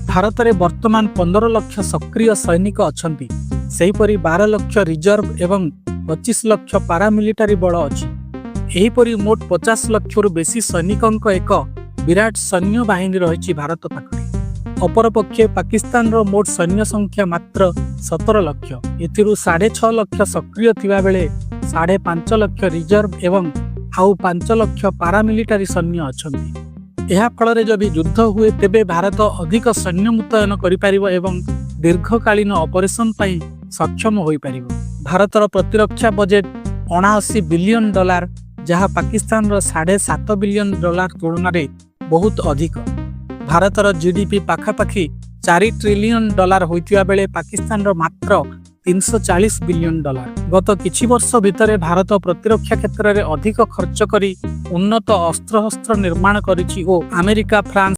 भारत में वर्तमान 15 लाख सक्रिय सैनिक अछंती। सेहीपरि 12 लाख रिजर्व एवं 25 लाख पारामिलिटारी बल अछि। एहीपरि मोट 50 लाख रु बेसी सैनिकंक एक विराट सैन्य बाहिनी रही भारत पाखरे। अपरपक्षे पाकिस्तान रो मोट सैन्य संख्या मात्र 17 लाख। एथिरु 6.5 लाख सक्रिय थिबा बेले 5.5 लाख रिजर्व एवं आउ 5 लाख पारामिलिटारी सैन्य अछंती। यह फल जब युद्ध हुए तेबे भारत अधिक सैन्य मुतयन करिपारिबो एवं दीर्घकालीन ऑपरेशन पई सक्षम होई पारिबो। भारतर प्रतिरक्षा बजेट 79 बिलियन डॉलर, जहां पाकिस्तान रो 7.5 बिलियन डॉलर तुलना रे बहुत अधिक। भारतर जीडीपी पाखापाखि 4 ट्रिलियन डॉलर होइतिबा बेले पाकिस्तान रो मात्र 340 बिलियन डॉलर। गत किछि वर्ष भितर भारत प्रतिरक्षा क्षेत्र में अधिक खर्च करी उन्नत अस्त्रशस्त्र निर्माण करिछि ओ अमेरिका, फ्रांस